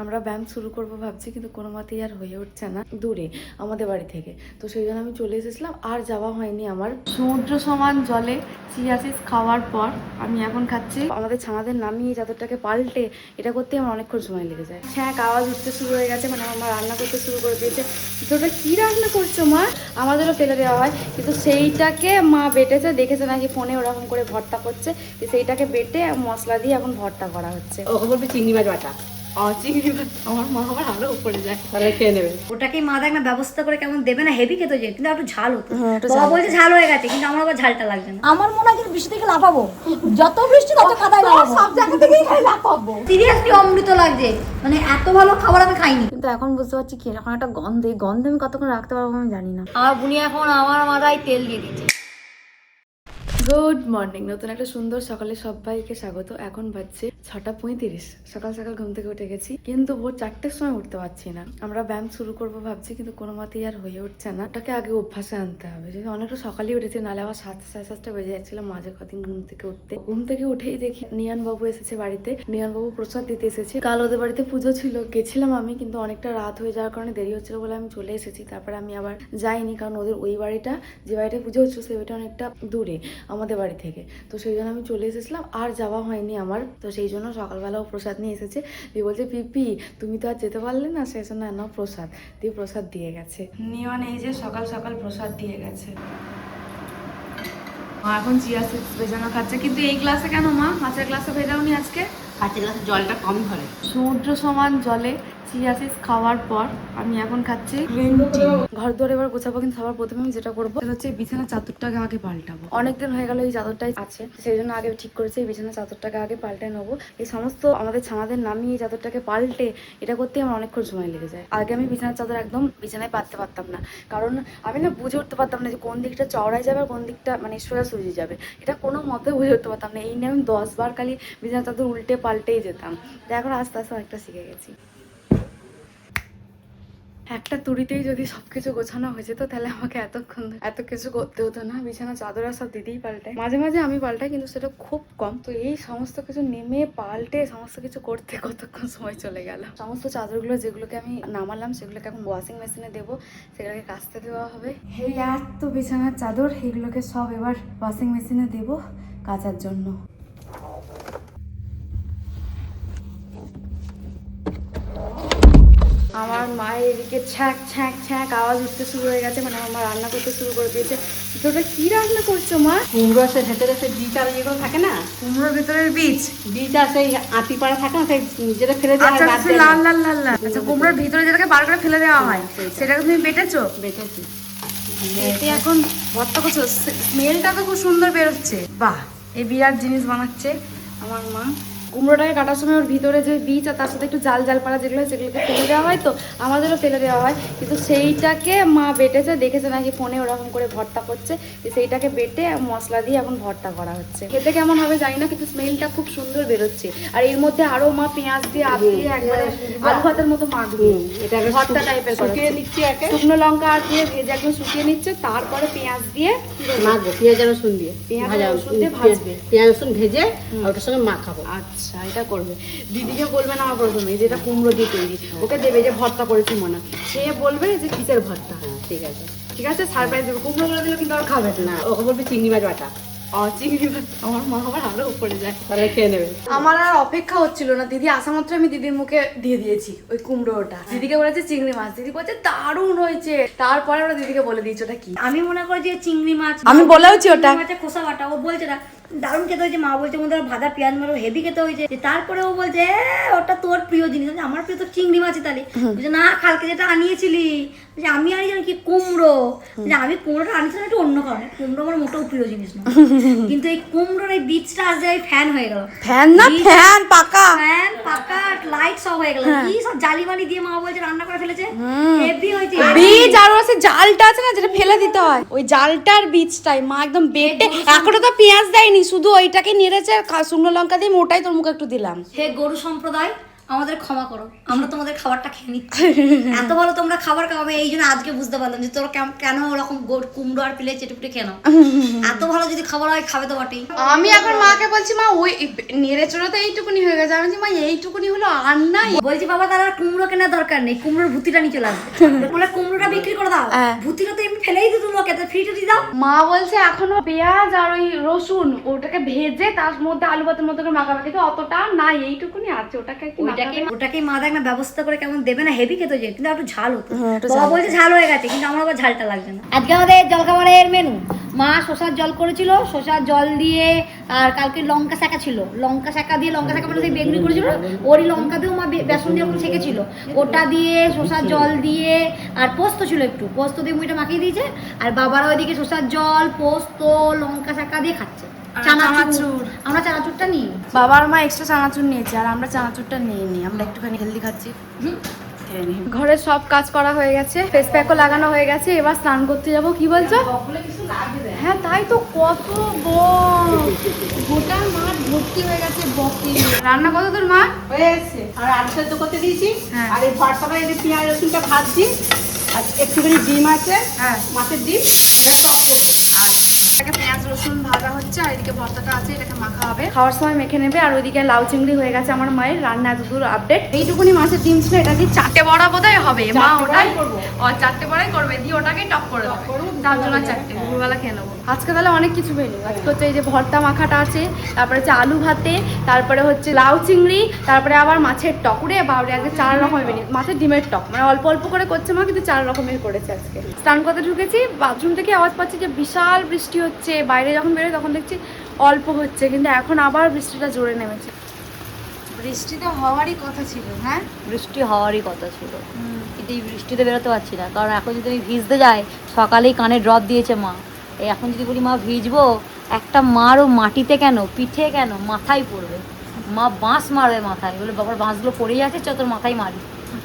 আমরা ব্যায়াম শুরু করবো ভাবছি, কিন্তু কোনো মতেই আর হয়ে উঠছে না, দূরে আমাদের বাড়ি থেকে। তো সেই জন্য আমি চলে এসেছিলাম, আর যাওয়া হয়নি আমার। সমুদ্র সমান জলে চিয়া সিডস খাওয়ার পর আমি এখন খাচ্ছি। আমাদের ছানাদের নামিয়ে চাদরটাকে পাল্টে এটা করতে আমার অনেকক্ষণ সময় লেগে যায়। ছ্যাঁক আওয়াজ উঠতে শুরু হয়ে গেছে, মানে আমার মা রান্না করতে শুরু করে দিয়েছে। তোটা কি রান্না করছো মা? আমাদেরও ফেলে দেওয়া হয়, কিন্তু সেইটাকে মা বেটেছে, দেখেছে নাকি ফোনে ওরকম করে ভর্তা করছে, সেইটাকে বেটে মশলা দিয়ে এখন ভর্তা করা হচ্ছে। ওকে বলবি চিংড়ি মাছ বাটা। চিংড়ি মাছ আমার মা আবার আরো উপরে যায়, তাহলে খেয়ে নেবে। ওটাকে মা দেখ না ব্যবস্থা করে কেমন দেবে না, হেভি খেতে যায়, কিন্তু একটু ঝাল হতো। একটু বাবা ঝাল বলছে ঝাল হয়ে গেছে, কিন্তু আমার আবার ঝালটা লাগবে না। আমার মনে হয় কিন্তু বৃষ্টি থেকে লাফাবো, যত বৃষ্টি তত কাদায় লাফাবো, সব জায়গা থেকেই লাফাবো। সিরিয়াসলি অমৃত লাগছে, মানে এত ভালো খাবার আমি খাইনি। কিন্তু এখন বুঝতে পারছি কি এরকম একটা গন্ধে আমি কতক্ষণ রাখতে পারবো আমি জানি না। আমার বুনি এখন আমার মাথায় তেল দিয়ে দিচ্ছে। গুড মর্নিং, নতুন একটা সুন্দর সকালে সবাইকে স্বাগত। এখন বাজছে 6:35। সকাল সকাল ঘুম থেকে উঠে গেছি, কিন্তু ভোর 4টের সময় উঠতে পারছি না। আমরা ব্যায়াম শুরু করবো ভাবছি, কিন্তু কোনো মতেই আর হয়ে উঠছে না। ওটাকে আগে অভ্যাসে আনতে হবে। যদি অনেকটা সকালেই উঠেছি, নাহলে আবার 7-7:30 বেজে যাচ্ছিল মাঝে কদিন ঘুম থেকে উঠতে। ঘুম থেকে উঠেই দেখি নিয়ান বাবু এসেছে বাড়িতে। নিয়ান বাবু প্রসাদ দিতে এসেছে। কাল ওদের বাড়িতে পুজো ছিল, গেছিলাম আমি, কিন্তু অনেকটা রাত হয়ে যাওয়ার কারণে দেরি হচ্ছিল বলে আমি চলে এসেছি। তারপরে আমি আবার যাইনি, কারণ ওদের ওই বাড়িটা, যে বাড়িটা পুজো হচ্ছিল সেই বাড়িটা অনেকটা দূরে আমাদের বাড়ি থেকে। তো সেই জন্য আমি চলে এসেছিলাম, আর যাওয়া হয়নি আমার। তো সেই জন্য সকালবেলাও প্রসাদ নিয়ে এসেছে। দিয়ে বলছে পিপি তুমি তো আর যেতে পারলে না, সেই জন্য নাও প্রসাদ, দিয়ে প্রসাদ দিয়ে গেছে। নিয়ন এই যে সকাল সকাল প্রসাদ দিয়ে গেছে। মা এখন চিয়া সিডস ভেজানো খাচ্ছে, কিন্তু এই গ্লাসে কেন মা? মাছের গ্লাসে ভেজাওনি আজকে? কাঁচের গ্লাসে জলটা কম ধরে। সমুদ্র সমান জলে চিয়া সিডস খাওয়ার পর আমি এখন খাচ্ছি গ্রিন টি। ঘর দৌড়ে এবার গোছাবো, কিন্তু সবার প্রথমে আমি যেটা করবো সেটা হচ্ছে বিছানার চাদরটাকে আগে পাল্টাবো। অনেকদিন হয়ে গেল এই চাদরটাই আছে, সেই জন্য আগে ঠিক করেছি এই বিছানার চাদরটাকে আগে পাল্টে নেবো। এই সমস্ত আমাদের ছানাদের নামিয়ে এই চাদরটাকে পাল্টে এটা করতে আমার অনেকক্ষণ সময় লেগে যায়। আগে আমি বিছানার চাদর একদম বিছানায় পাততে পারতাম না, কারণ আমি না বুঝে উঠতে পারতাম না যে কোন দিকটা চওড়ায় যাবে আর কোন দিকটা মানে সোজাসুজি যাবে। এটা কোনো মতে বুঝে উঠতে পারতাম না। এই নিয়ে আমি 10 বার খালি বিছানার চাদর উল্টে পাল্টেই যেতাম। এখন আস্তে আস্তে অনেকটা শিখে গেছি। একটা তুড়িতেই যদি সবকিছু গোছানো হয়ে যেত, তাহলে আমাকে এতক্ষণ এত কিছু করতে হতো না। বিছানা চাদর সব দিদিই পাল্টায়, মাঝে মাঝে আমি পাল্টাই, কিন্তু সেটা খুব কম। তো এই সমস্ত কিছু নেমে পাল্টে সমস্ত কিছু করতে কতক্ষণ সময় চলে গেল। সমস্ত চাদরগুলো যেগুলোকে আমি নামালাম সেগুলোকে এখন ওয়াশিং মেশিনে দেবো, সেগুলোকে কাচতে দেওয়া হবে। এই এত বিছানার চাদর, এগুলোকে সব এবার ওয়াশিং মেশিনে দেবো কাচার জন্য। আমার মায়ের এদিকে ছ্যাঁক ছ্যাঁক ছ্যাঁক আওয়াজ উঠতে শুরু হয়ে গেছে, মানে আমার মা রান্না করতে শুরু করে দিয়েছে। তোটা কি রান্না করছো মা? কুমড়ো আছে ভেতরে, সেই বীজ আর যেগুলো থাকে না, কুমড়োর ভিতরের বীজ। বীজ আর সেই আতি পাড়া থাকে না, সেই যেটা ফেলে দেওয়া হয়। আচ্ছা লাল লাল লাল লাল। আচ্ছা, কুমড়োর ভিতরে যেটাকে বার করে ফেলে দেওয়া হয়, সেটাকে তুমি বেটেছো? বেঁচেছি। বেটে এখন ভর্তা করছো। স্মেলটা তো খুব সুন্দর বেরোচ্ছে। বাহ, এই বিরাট জিনিস বানাচ্ছে আমার মা। কুমড়োটাকে কাটার সময় ওর ভিতরে যে বীজ আর তার সাথে একটু জাল জাল পাড়া যেগুলো হয় সেগুলোকে ফেলে দেওয়া হয়। তো আমাদেরও ফেলে দেওয়া হয়, কিন্তু সেইটাকে মা বেটেছে, দেখেছে নাকি ফোনে ওরকম করে ভর্তা করছে, সেইটাকে বেটে মশলা দিয়ে এখন ভর্তা করা হচ্ছে। খেতে কেমন হবে জানি না, কিন্তু স্মেলটা খুব সুন্দর বেরোচ্ছে। আর এর মধ্যে আরো মা পেঁয়াজ দিয়ে দিয়ে একবারে আলু ভাতের মতো মাখবে, এটা ভর্তা টাইপের শুকিয়ে নিচ্ছি একে। শুকনো লঙ্কা আর দিয়ে ভেজে একদম শুকিয়ে নিচ্ছে, তারপরে পেঁয়াজ দিয়ে মাখবো পেঁয়াজ আর রসুন দিয়ে। পেঁয়াজ আর ভাজা রসুন দিয়ে ভাজবে। পেঁয়াজ রসুন ভেজে ওটার সঙ্গে মাখাবো। আচ্ছা, এটা করবে। দিদিকে বলবে না আমার প্রথমে, যেটা কুমড়ো দিয়ে তৈরি, ওকে দেবে যে ভর্তা করেছি মনে, সে বলবে যে কিসের ভর্তা। হ্যাঁ ঠিক আছে, ঠিক আছে, সারপ্রাইজ দেবে। কুমড়ো বলে দিলে কিন্তু আর খাবে না ওকে বলবি চিংড়ি মাছ বাটা। চিংড়ি মাছ আমার মা আবার আরো উপরে যায়। তাহলে খেয়ে নেবে। আমার আর অপেক্ষা হচ্ছিল না, দিদি আসা মাত্র আমি দিদির মুখে দিয়ে দিয়েছি ওই কুমড়োটা। দিদিকে বলেছে চিংড়ি মাছ, দিদি বলছে দারুণ হয়েছে। তারপরে ওরা দিদিকে বলে দিয়েছে ওটা কি। আমি মনে করি যে চিংড়ি মাছ, আমি বলেওছি ওটা মাছের খোসা বাটা। ও বলছে না দারুণ খেতে হয়েছে, মা বলছে মধ্যে ভাজা পেঁয়াজ মারো হেভি খেতে হয়েছে। তারপরে ও বলছে ওটা তোর প্রিয় জিনিস। আমার প্রিয় তো চিংড়ি মাছ। তাহলে বলছে না কালকে যেটা আনিয়েছিলি, আমি আনি জানি কি কুমড়ো। আমি কুমড়োটা আনিয়েছিলাম একটু অন্য কারণে, কুমড়ো আমার মোটেও প্রিয় জিনিস না। কিন্তু এই কুমড়োর এই বীজটা আজ যাই ফ্যান হয়ে গেল। ফ্যান না, ফ্যান পাকা, ফ্যান পাকা লাইট সব হয়ে গেল। কি সব জালিমালি দিয়ে মা বলছে রান্না করে ফেলেছে, হেভি হয়েছে। বীজ আর ওর জালটা আছে না, যেটা ফেলে দিতে হয়, ওই জালটার বীজটাই মা একদম বেটে, এখনো তো পেঁয়াজ দেয়নি, শুধু ওইটাকে নেড়েছে আর শুকনো লঙ্কা দিয়ে, ওটাই তোর মুখে একটু দিলাম। হে গরু সম্প্রদায় আমাদের ক্ষমা করো, আমরা তোমাদের খাবারটা খেয়ে নিচ্ছি। এত ভালো তোমরা খাবার খাওয়াবে, এই জন্য আজকে বুঝতে পারলাম যে তোরা কেন ওরকম কুমড়ো আর পিলে চেটে খেয়ে নাও। এত ভালো যদি খাবার হয় খাবে তো বটেই। আমি এখন মাকে বলছি মা ওই নেড়ে চড়ে তো এইটুকুনি হয়ে গেছে, আমি বলছি মা এইটুকুনি হলো আর নাই। বলছি বাবা তার আর কুমড়ো কেনার দরকার নেই, কুমড়োর ভুতিটা নিয়ে চলে আসবে। বলে কুমড়োটা বিক্রি করে দাও, ভুতিটা তো এমনি ফেলেই দিত লোকে, ফ্রিতে দিয়ে দাও। মা বলছে এখনো পেঁয়াজ আর ওই রসুন ওটাকে ভেজে তার মধ্যে আলু ভাতের মতো করে মাখাবে, কিন্তু অতটা নাই, এইটুকুনি আছে, ওটাকে ওটাকে মা দেখ না ব্যবস্থা করে কেমন দেবে না, হেভি খেতে যে, কিন্তু একটু ঝাল হতো। বাবা বলছে ঝাল হয়ে গেছে, কিন্তু আমার আবার ঝালটা লাগবে না। আজকে আমাদের জলখাবারের মেনু, মা শসার জল করেছিল, শসার জল দিয়ে, আর কালকে লঙ্কা শাঁকা ছিল, লঙ্কা শাঁকা দিয়ে, লঙ্কা শাঁকা মানে বেগুনি করেছিল, ওরই লঙ্কা দিয়েও মা বেসন দিয়ে ওরকম ছেঁকেছিল, ওটা দিয়ে শসার জল দিয়ে, আর পোস্ত ছিল একটু, পোস্ত দিয়ে মুড়িটা মাখিয়ে দিয়েছে। আর বাবারা ওইদিকে শসার জল, পোস্ত, লঙ্কা শাঁকা দিয়ে খাচ্ছে। চানাচুর, আমরা চানাচুরটা নিই। বাবা আর মা এক্সট্রা চানাচুর নিয়েছে, আর আমরা চানাচুরটা নিয়ে নিই, আমরা একটুখানি হেলদি খাচ্ছি। ঘরের সব কাজ করা হয়ে গেছে, ফেস প্যাকও লাগানো হয়ে গেছে, এবার স্নান করতে যাব। কি বলছো? হ্যাঁ তাই তো, কত গোটা মাঠ ভর্তি হয়ে গেছে বকে। রান্না কত তোর মা? হয়ে এসছে, আর আলু সেদ্ধ করতে দিয়েছি। আর এই ভর্তাটা এই যে পেঁয়াজ রসুনটা ভাজছি, আর একটুখানি ডিম আছে, মাছের ডিম, এটা টক করবো। এটাকে পেঁয়াজ রসুন ভাজা হচ্ছে, আর এদিকে ভর্তাটা আছে, এটাকে মাখা হবে, খাওয়ার সময় মেখে নেবে। আর ওইদিকে লাউ চিংড়ি হয়ে গেছে আমার মায়ের, রান্না এতদূর আপডেট। এইটুকুনি মাছের ডিম ছিল, এটা দিয়ে 4টে বড়া বোধহয় হবে, মা ওটাই করবো, 4টে বড়াই করবে, দিয়ে ওটাকেই টক করে দেবে, তার জন্য 4টে দুপুরবেলা খেয়ে নেবো। আজকে তাহলে অনেক কিছু মেনু, আজকে হচ্ছে এই যে ভর্তা মাখাটা আছে, তারপরে হচ্ছে আলু ভাতে, তারপরে হচ্ছে লাউ চিংড়ি, তারপরে আবার মাছের টক। উড়ে বাবরে, আজকে 4 রকমের মেনু, মাছের ডিমের টক, মানে অল্প অল্প করে করছে মা, কিন্তু 4 রকমের করেছে আজকে। স্নান করতে ঢুকেছি, বাথরুম থেকে আওয়াজ পাচ্ছি যে বিশাল বৃষ্টি হচ্ছে, বাইরে যখন বেরোয় তখন দেখছি অল্প হচ্ছে, কিন্তু এখন আবার বৃষ্টিটা জোরে নেমেছে। বৃষ্টি তো হওয়ারই কথা ছিল। হ্যাঁ বৃষ্টি হওয়ারই কথা ছিল, কিন্তু এই বৃষ্টিতে বেরোতে পারছি না, কারণ এখন যদি আমি ভিজতে যাই, সকালেই কানে ড্রপ দিয়েছে মা, এই এখন যদি বলি মা ভিজবো, একটা মারও মাটিতে কেন, পিঠে কেন, মাথায় পড়বে, মা বাঁশ মারবে মাথায়, বলে বাবার বাঁশগুলো পড়েই আছে, চ তোর মাথায় মারি।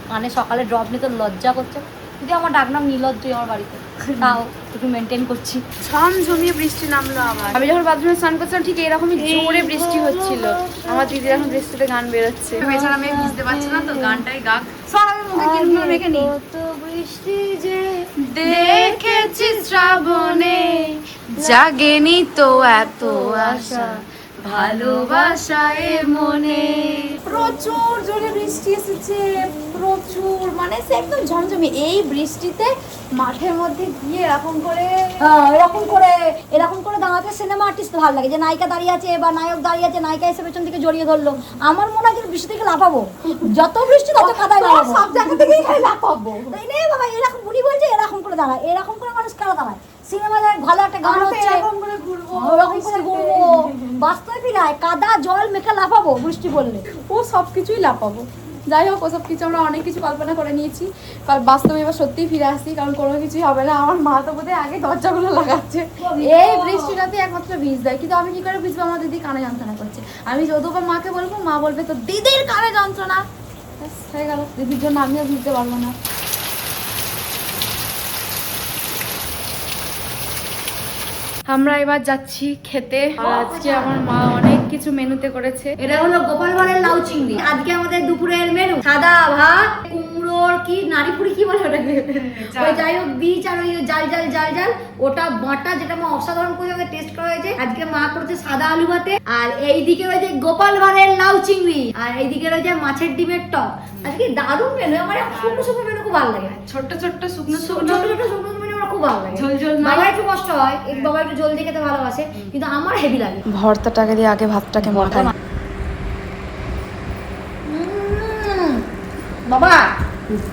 কানে সকালে ড্রপ নিতে লজ্জা করছে, যদি আমার ডাকনাম নির্লজ্জই আমার বাড়িতে, তাও একটু মেনটেন করছি। ঝমঝমিয়ে বৃষ্টি নামলো আবার। আমি যখন বাথরুমে স্নান করছিলাম ঠিক এরকমই জোরে বৃষ্টি হচ্ছিল। আমার দিদির এখন বৃষ্টিতে গান বেরোচ্ছে, এছাড়া আমি ভিজতে পারছি না, তো গানটাই গাক। বৃষ্টি যে দেখেছি শ্রাবণে, জাগেনি তো এত আশা, ভালোবাসায় মনে। প্রচুর জোরে বৃষ্টি এসেছে, প্রচুর, মানে সে একদম ঝমঝমে। এই বৃষ্টিতে মাঠের মধ্যে গিয়ে এরকম করে দাঁড়াতে সিনেমা আর্টিস্ট ভালো লাগে, যে নায়িকা দাঁড়িয়ে আছে বা নায়ক দাঁড়িয়ে আছে, নায়িকা এসে পেছন থেকে জড়িয়ে ধরলো। আমার মনে হয় যে বৃষ্টি থেকে লাফাবো, যত বৃষ্টি তত কাদায় লাফাবো, সব জায়গা থেকেই লাফাবো। তাই না বাবা, এরকম বুড়ি বলছে এরকম করে দাঁড়ায়, এরকম করে মানুষ কেন দাঁড়ায়? সিনেমায় ভালো একটা গান হচ্ছে, এরকম করে ঘুরবো, বাস্তবে ফিরায় কাদা জল মেখে লাফাবো বৃষ্টি বললে। ও সব কিছুই লাফাবো। যাই হোক, ওসব কিছু আমরা অনেক কিছু কল্পনা করে নিয়েছি, কারণ বাস্তবে এবার সত্যিই ফিরে আসছি, কারণ কোনো কিছুই হবে না। আমার মা তো বোধহয় আগে দরজাগুলো লাগাচ্ছে, এই বৃষ্টিটাতে একমাত্র ভিজ দেয়, কিন্তু আমি কি করে ভিজবো? আমার দিদি কানে যন্ত্রণা করছে, আমি যদুবার মাকে বলবো, মা বলবে তো দিদির কানে যন্ত্রণা, হয়ে গেল, দিদির জন্য আমিও ভিজতে পারবো না। আমরা এবার যাচ্ছি খেতে, আর আজকে আমার মা অনেক কিছু মেনুতে করেছে। এটা হলো গোপাল ভাঁড়ের লাউ চিংড়ি। আজকে আমাদের দুপুরের মেনু সাদা ভাত, কুমড়োর কি নাড়িপুরি কি বলে ওটাকে, ওই যাই হোক বীজ, আর ওই জাল জাল জাল জাল ওটা বাটা, যেটা মা অসাধারণ করে আমাকে টেস্ট করা হয়েছে। আজকে মা করেছে সাদা আলু ভাতে, আর এইদিকে রয়েছে গোপাল ভাঁড়ের লাউ চিংড়ি, আর এইদিকে রয়েছে মাছের ডিমের টক। আজকে দারুণ মেনু, আমার শুকনো শুকনো মেনু খুব ভালো লাগে, ছোট্ট ছোট্ট শুকনো ছোট ছোট শুকনো মেনু আমার খুব ভালো লাগে। ঝোল ঝোল বাবা একটু কষ্ট হয়, বাবা একটু ঝোল দিয়ে খেতে ভালোবাসে, কিন্তু আমার হেভি লাগে। ভর্তাটাকে দিয়ে আগে ভাতটাকে মাখাই। বাবা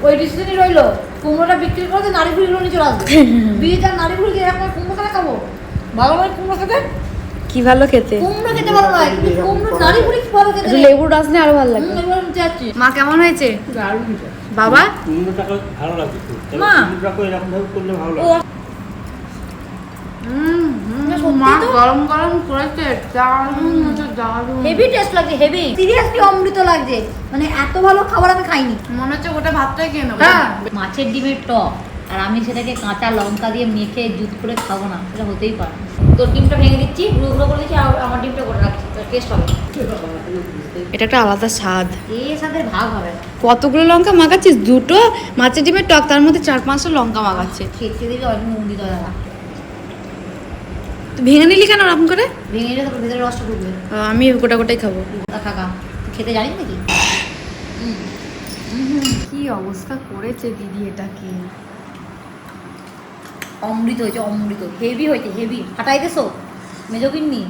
ওই ডিসিশনই রইলো, কুমড়োটা বিক্রি করে নারী ভুড়ি নিয়ে চলে আসবে। বীজ আর নারী ভুড়ি দিয়ে একটা কুমড়ো খেতে খাবো, ভালো লাগে কুমড়ো খেতে। কি ভালো খেতে, কুমড়ো খেতে ভালো লাগে, কিন্তু কুমড়ো নারী ভুড়ি কি ভালো খেতে। লেবুর রস নিয়ে আরো ভালো লাগে। মা কেমন হয়েছে বাবা? কুমড়োটাকে ভালো লাগে, মা কুমড়োটাকে এরকম ভাবে করলে ভালো লাগে। মা গরম গরম করেছে, দারুণ দারুণ, হেভি টেস্ট লাগছে, হেভি সিরিয়াসলি অমৃত লাগছে, মানে এত ভালো খাবার আমি খাইনি, মনে হচ্ছে গোটা ভাতটাই খেয়ে নেবো। হ্যাঁ মাছের ডিমের টক, আর আমি সেটাকে কাঁচা লঙ্কা দিয়ে মেখে জুত করে খাবো না, সেটা হতেই পারে না। তোর ডিমটা ভেঙে দিচ্ছি, গুঁড়ো গুঁড়ো করে দিচ্ছি, আর আমার ডিমটা করে রাখছি, টেস্ট হবে। এটা একটা আলাদা স্বাদ। এর সাথে ভাগ হবে না। কতগুলো লঙ্কা মাখাচ্ছিস? দুটো মাছের ডিমের টক, তার মধ্যে 4-5টা লঙ্কা মাখাচ্ছে। খেতে দিবি অল্প নুন দিতে হবে না। তুই ভেঙে নিলি কেন ওরকম করে? ভেঙে নিলে তোর ভেতরে রসটা ঢুকবে। আমি গোটা গোটাই খাবো। কাকা তুই খেতে জানিস নাকি? কি অবস্থা করেছে দিদি এটাকে। অমৃত হয়েছে, অমৃত। হেভি হয়েছে, হেভি। হাঁটাই দেছো মেজোগিন্নি,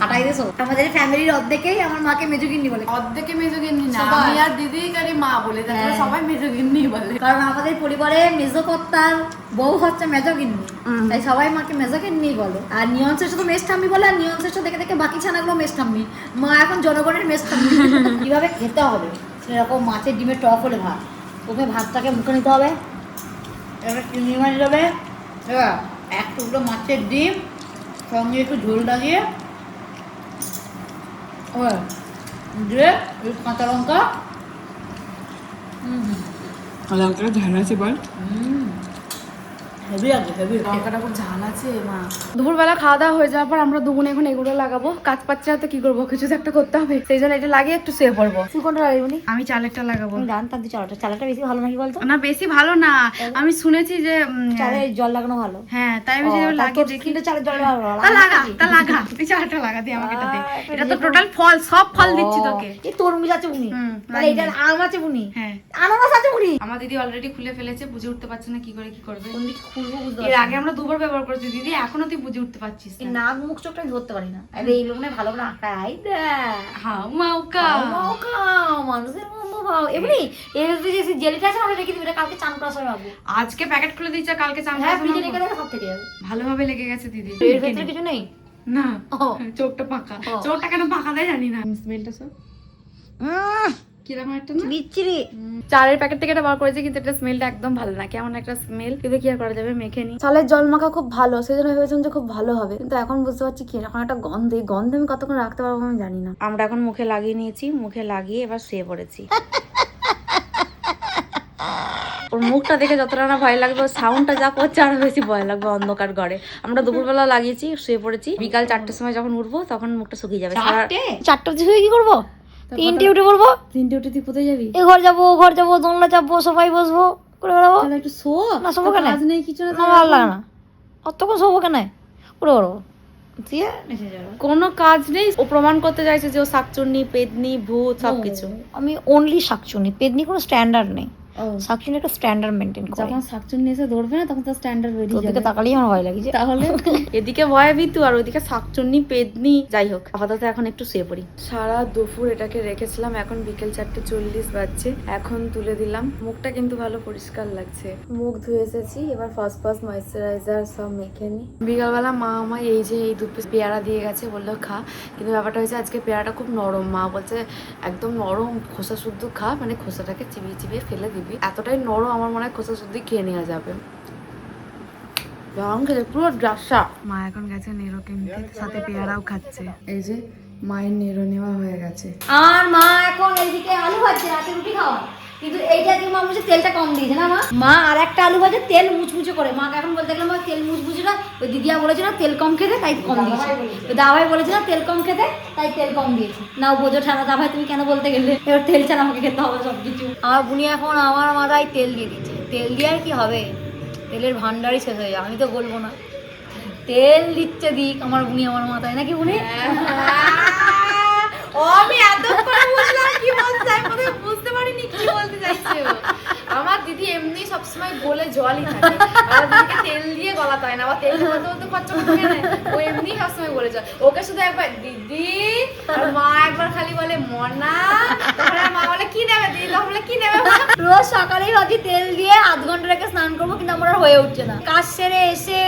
হাঁটাই দেছো। আমাদের ফ্যামিলির অর্ধেকেই আমার মাকে মেজোগিন্নি বলে। অর্ধেকে মেজোগিন্নি না, সবাই। আমি আর দিদি খালি মা বলে, তারপরে হ্যাঁ। সবাই মেজোগিন্নি বলে। কারণ আমাদের পরিবারে মেজোকর্তার বউ হচ্ছে মেজোগিন্নি, তাই সবাই মাকে মেজোগিন্নি বলে। আর নিয়ন শ্রেষ্ঠ তো মেজ ঠাম্মি বলে, আর নিয়ন শ্রেষ্ঠ দেখে দেখে বাকি ছানাগুলো মেজ ঠাম্মি। মা এখন জনগণের মেজ ঠাম্মি। কিভাবে খেতে হবে সেরকম মাছের ডিমের টক হলে ভাত। ওকে ভাতটাকে মুখে নিতে হবে, এবার চিংড়ি মাছ দেবে, এবার এক টুকরো মাছের ডিম, সঙ্গে একটু ঝোল ডালিয়ে দিয়ে কাঁচা লঙ্কা। লঙ্কাটা ঝাল আছে বল? হেভি আছে, হেভি। লঙ্কাটা খুব ঝাল আছে মা। দুপুরবেলা খাওয়া দাওয়া হয়ে যাওয়ার পর আমরা দুগুনে এখন এগুলো লাগাবো। কাজ পাচ্ছে তো কি করবো, কিছু তো একটা করতে হবে, সেই জন্য এটা লাগিয়ে একটু শুয়ে পড়বো। তুই কোনটা লাগাবি? আমি চালেরটা লাগাবো। আমি জানতাম তুই চালটা, চালটা বেশি ভালো নাকি বলতো? না বেশি ভালো না, আমি শুনেছি যে চালে জল লাগানো ভালো। হ্যাঁ, তাই আমি যদি লাগিয়ে দেখি। চালের জল ভালো। তা লাগা তুই চালটা লাগা দিয়ে আমাকে এটা দে। এটা তো টোটাল ফল, সব ফল দিচ্ছি তোকে। এই তরমুজ আছে বুনি, তাহলে এটা আম আছে বুনি, হ্যাঁ আনারস আছে বুনি। আমার দিদি অলরেডি খুলে ফেলেছে, বুঝে উঠতে পারছে না কি করে কি করবে। কোন দিকে খুলবো বুঝতে এর আগে আমরা দুবার ব্যবহার করেছি দিদি, এখনো তুই বুঝে উঠতে পারছিস এই না। নাক মুখ চোখটা আমি ধরতে পারি না। আরে এই লোক না ভালো করে আঁকাই হাউ মাউকা। মানুষের মতো ভাও এমনি। এর যে জেলিটা আছে ওটা রেখে দিবি, এটা কালকে চান করার সময় রাখবো। আজকে প্যাকেট খুলে দিচ্ছে, কালকে চান হ্যাঁ, করার ফ্রিজে সময় রেখে দেবে, সব থেকে যাবে। ভালোভাবে লেগে গেছে দিদি। এর ভেতরে কিছু নেই। না ও। চোখটা পাকা, ও। চোখটা কেন পাকা দেয় জানি না। স্মেলটা সব কিরকম একটা না। বিচ্ছিরি। চালের প্যাকেট থেকে এটা বার করেছে, কিন্তু এটা স্মেলটা একদম ভালো না, কেমন একটা স্মেল। কিন্তু কি আর করা যাবে, মেখে নি। চালের জল মাখা খুব ভালো, সেই জন্য ভেবেছিলাম যে খুব ভালো হবে, কিন্তু এখন বুঝতে পারছি কি এখন একটা গন্ধ, এই গন্ধে আমি কতক্ষণ রাখতে পারবো আমি জানি না। আমরা এখন মুখে লাগিয়ে নিয়েছি, মুখে লাগিয়ে এবার শুয়ে পড়েছি। ওর মুখটা দেখে যতটা না ভয় লাগবে, ওর সাউন্ডটা যা করছে আরো বেশি ভয় লাগবে অন্ধকার ঘরে। আমরা দুপুরবেলা লাগিয়েছি, শুয়ে পড়েছি। বিকাল 4টার সময় যখন উঠবো তখন মুখটা শুকিয়ে যাবে। 4টা অবধি কি করবো? 3টে উঠে পড়বো। 3টে উঠে তুই কোথায় যাবি? এ ঘর যাবো, ও ঘর যাবো, দোলনা চাপবো, সবাই বসবো, করে বেড়াবো। তাহলে একটু শো না, শোবো কেন? কাজ নেই কিছু না, না, ভালো লাগে না অতক্ষণ শোবো কেন, করে বেড়াবো দিয়ে এসে যাবো। কোনো কাজ নেই। ও প্রমাণ করতে চাইছে যে ও শাকচুন্নি, পেদনি, ভূত সবকিছু। আমি অনলি শাকচুনি, পেদনি কোনো স্ট্যান্ডার্ড নেই। শাকচুনি একটা স্ট্যান্ডার্ড মেনটেন করে। যখন শাকচুন্নি এসে ধরবে না তখন তার স্ট্যান্ডার্ড বেরিয়ে ওদিকে যাবে। তাকালেই আমার ভয় লাগে। তাহলে এদিকে ভয় ভীতু আর ওইদিকে শাকচুন্নি, পেদনি। যাই হোক, আপাতত এখন একটু শুয়ে পড়ি। সারা দুপুর এটাকে রেখেছিলাম, এখন বিকেল 4:40 বাজছে। এখন তুলে দিলাম। মুখটা কিন্তু ভালো পরিষ্কার লাগছে। মুখ ধুয়ে এসেছি, এবার ফার্স্ট ময়েশ্চারাইজার সব মেখে নি। বিকালবেলা মা আমায় এই যে এই 2 পিস পেয়ারা দিয়ে গেছে, বললো খা। কিন্তু ব্যাপারটা হয়েছে আজকে পেয়ারাটা খুব নরম। মা বলছে একদম নরম, খোসা শুদ্ধ খা, মানে খোসাটাকে চিবিয়ে চিবিয়ে ফেলে দিবি। এতটাই নরম, আমার মনে হয় খোসা শুদ্ধ খেয়ে নেওয়া যাবে। পুরো ডাসা। মা এখন গেছে নেরো কিনতে, সাথে পেয়ারাও খাচ্ছে। এই যে মায়ের নেরো নেওয়া হয়ে গেছে। আর মা এখন এইদিকে আলু ভাজছে, রাতে রুটি খাওয়া। কিন্তু এইটা দিয়ে মা বলছে তেলটা কম দিয়েছে না। মা আর একটা আলু ভাজে তেল মুচমুচে করে। মাকে এখন বলতে গেলাম তেল মুচমুচে না, ওই দিদিয়া বলেছিল তেল কম খেতে তাই কম দিয়েছে। ওই দাভাই বলেছিল তেল কম খেতে তাই তেল কম দিয়েছে। নাও বোঝো ঠান্ডা দাভাই, তুমি কেন বলতে গেলে? এবার তেল ছাড়া আমাকে খেতে হবে সবকিছু। আমার বুনি এখন আমার মাথায় তেল দিয়ে দিচ্ছে। তেল দিয়ে আর কি হবে, তেলের ভান্ডারই শেষ হয়ে যায়। আমি তো বলবো না, তেল দিচ্ছে দিক আমার বুনি আমার মাথায়, নাকি বুনি? ও আমি এতক্ষণ বুঝলাম কি বলতে চাই, প্রথমে বুঝতে পারিনি কি বলতে চাইছে ও। আমার দিদি এমনি সবসময় বলে জলই থাকে, আর দিদিকে তেল দিয়ে গলাতে হয় না, আবার তেল বলতে বলতে খরচা করতে হয় না। ও এমনি সবসময় বলে যায়। ওকে শুধু একবার দিদি, আর মা একবার খালি বলে মনা, তারপরে মা বলে কি নেবে দিদি, তখন বলে কি নেবে। রোজ সকালেই ভাবছি তেল দিয়ে আধ ঘন্টা রেখে স্নান করবো, কিন্তু আমার আর হয়ে উঠছে না। কাজ সেরে এসে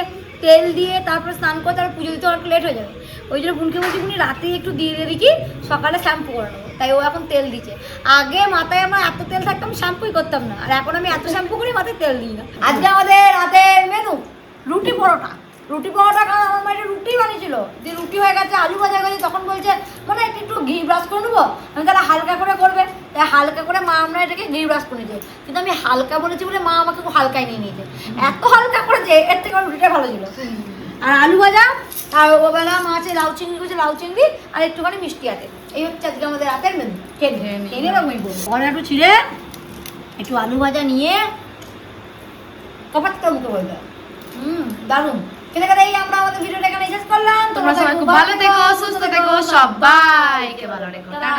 তেল দিয়ে তারপরে স্নান করতে আর পুজো দিতে অনেক লেট হয়ে যাবে। ওই জন্য বোনকে বলছি বুনি রাতে একটু দিয়ে দেবে কি, সকালে শ্যাম্পু করে নেবো। তাই ও এখন তেল দিচ্ছে। আগে মাথায় আমার এত তেল থাকতো আমি শ্যাম্পুই করতাম না, আর এখন আমি এত শ্যাম্পু করি মাথায় তেল দিই না। আজকে আমাদের রাতের মেনু রুটি পরোটা। রুটি পরোটা কারণ আমার মায়ের রুটি বানিয়েছিল, যে রুটি হয়ে গেছে, আলু ভাজা গেছে, তখন বলছে মানে একটু ঘি ব্রাশ করে নেবো। আমি তাহলে হালকা করে করবে, তাই হালকা করে মা আমরা এটাকে ঘি ব্রাশ করে নিয়েছে। কিন্তু আমি হালকা বলেছি বলে মা আমাকে খুব হালকায় নিয়ে নিয়েছে। এত হালকা করেছে, এর থেকে আমার রুটিটা ভালো ছিল। আর আলু ভাজা, আর ওবেলা মাছে লাউ চিংড়ি করছে, লাউ চিংড়ি আর একটুখানি মিষ্টি আছে। এই হচ্ছে আজকে আমাদের রাতের মেনু। খেয়ে নেবে আমি বলবো ঘরে একটু ছিঁড়ে একটু আলু ভাজা নিয়ে কপাট করে মুখে বলতে দারুণ। খেতে খেতে এই আমরা আমাদের ভিডিওটা এখানে শেষ করলাম। তোমরা সবাই খুব ভালো থেকো, সুস্থ থেকো, সবাইকে ভালো রেখো, টাটা।